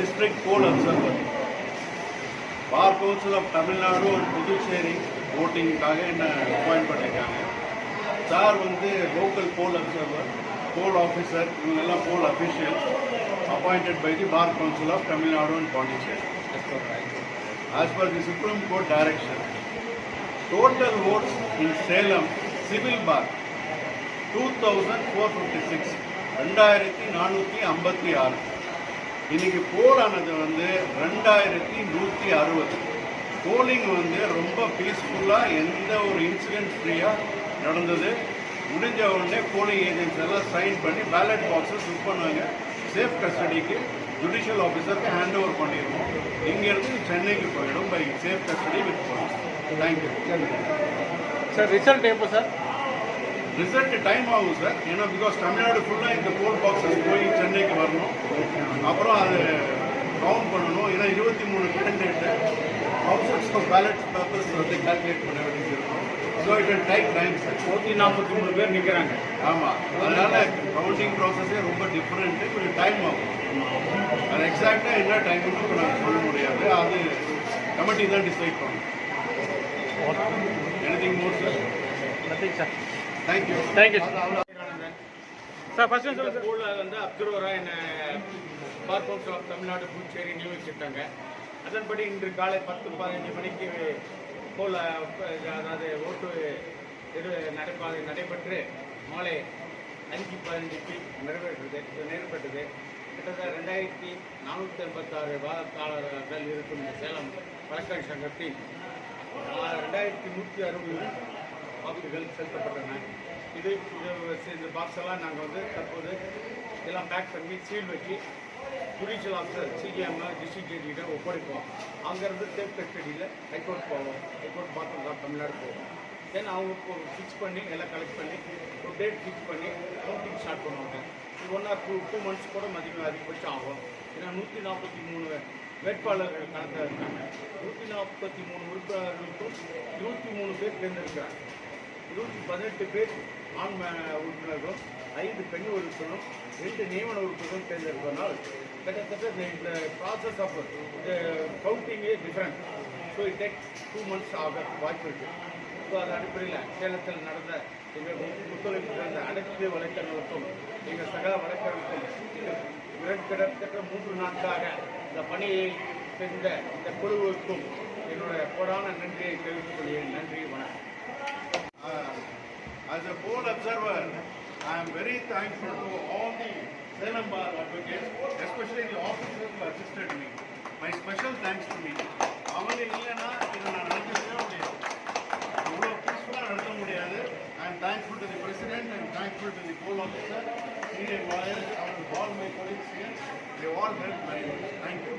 district poll observer. Bar Council of Tamil Nadu and Puducherry voting-காக என்ன appoint பண்ணிருக்காங்க. Sir வந்து local poll observer, poll officer, இவங்கெல்லாம் poll officials appointed by the Bar Council of Tamil Nadu and Puducherry. As per the Supreme Court direction, total votes in Salem civil bar 2456, 2456. இன்னைக்கு போல் ஆனது வந்து 2160. Polling வந்து ரொம்ப பீஸ்ஃபுல்லாக எந்த ஒரு இன்சிடென்ட் ஃப்ரீயாக நடந்தது. முடிஞ்ச உடனே போலிங் ஏஜென்ட்ஸ் எல்லாம் சைன் பண்ணி பேலட் பாக்ஸை ஃபில் பண்ணாங்க. சேஃப் கஸ்டடிக்கு ஜுடிஷியல் ஆஃபீஸருக்கு ஹேண்ட் ஓவர் பண்ணிடுவோம். இங்கேருந்து சென்னைக்கு போயிடும் by safe custody with police. Thank you sir. Result எப்போ சார்? ரிசல்ட் டைம் ஆகும் சார். ஏன்னா பிகாஸ் தமிழ்நாடு ஃபுல்லாக இந்த போல் பாக்ஸஸ் போய் சென்னைக்கு வரணும். அப்புறம் அது கவுண்ட் பண்ணணும். ஏன்னா 23 candidate thousands of ballot papers வந்து கால்குலேட் பண்ண வேண்டியது இருக்கும். So it will take time sir. 143 பேர் நிற்கிறாங்க. ஆமாம், அதனால் கவுண்டிங் ப்ராசஸே ரொம்ப டிஃப்ரெண்ட்டு, கொஞ்சம் டைம் ஆகும். அது எக்ஸாக்டாக என்ன டைமுன்னு இப்போ நாங்கள் சொல்ல முடியாது. அது கமிட்டி தான் டிசைட் பண்ணணும். Anything more sir? Nothing sir. Thank you. Thank you sir. First ஸ்கூலில் வந்து அப்சர்வராக என்ன bar council of Tamil Nadu Puducherry நியமிச்சிட்டாங்க. அதன்படி இன்று காலை 10-15 மணிக்கு போல் அதாவது ஓட்டு நடைபெற்று மாலை 5:15க்கு நிறைவேற்றப்பட்டது. கிட்டத்தட்ட 2486 வாக்காளர்கள் இருக்கும் இந்த சேலம் வழக்கறி சங்கத்தில் 2160 வாக்குகள் செலுத்தப்பட்டன. இந்த பாக்ஸ் எல்லாம் நாங்கள் வந்து தற்போது எல்லாம் பேக் பண்ணி சீல் வச்சு ஜுடிஷியல் ஆஃபீஸர் சிஎம் டிஸ்ட்ரிக்ட் ஜட்ஜிகிட்ட ஒப்படைப்போம். அங்கேருந்து சேஃப் கஸ்டடியில் ஹைகோர்ட் போவோம். ஹைகோர்ட் பார்த்தோம் தான் தமிழ்நாடு போவோம். தென் அவங்க ஃபிக்ஸ் பண்ணி எல்லாம் கலெக்ட் பண்ணி ஒரு டேட் ஃபிக்ஸ் பண்ணி கவுண்டிங் ஸ்டார்ட் பண்ணுவாங்க. 1 or 2 months கூட அதிகபட்சம் ஆகும். ஏன்னா 143 வேட்பாளர்கள் கணக்கில் இருக்காங்க. 143 உறுப்பினர்களுக்கும் 23 பேர் தேர்ந்தெடுக்கிறாங்க. 118 பேர் ஆண் உறுப்பினர்களும் 5 பெண் உறுப்பினரும் 2 நியமன உறுப்பினரும் தேர்ந்தெடுப்பதனால் கிட்டத்தட்ட இந்த ப்ராசஸ் ஆஃப் கவுண்டிங்கே different. So it take 2 months ஆக வாய்ப்பு இருக்குது. ஸோ அது அடிப்படையில் சேலத்தில் நடந்த எங்கள் ஒத்துழைப்பு நடந்த அனைத்து வழக்கறிஞர்களுக்கும் எங்கள் சக வழக்கறிஞர்களுக்கும் கிட்டத்தட்ட 3 நாட்களாக இந்த பணியை செஞ்ச இந்த குழுவுக்கும் என்னுடைய கோடான நன்றியை தெரிவித்துக் கொள்கிறேன். நன்றி, வணக்கம். As a poll observer, I am very thankful to all the Salem Bar advocates, especially the officers who assisted me. My special thanks to me. அவங்க இல்லைன்னா இதை நான் நடத்தவே முடியாது. இவ்வளோ பீஸ்ஃபுல்லாக நடத்த முடியாது. I am thankful to the president, I am thankful to the poll officer, senior lawyers, all my colleagues here. They all helped very much. Thank you.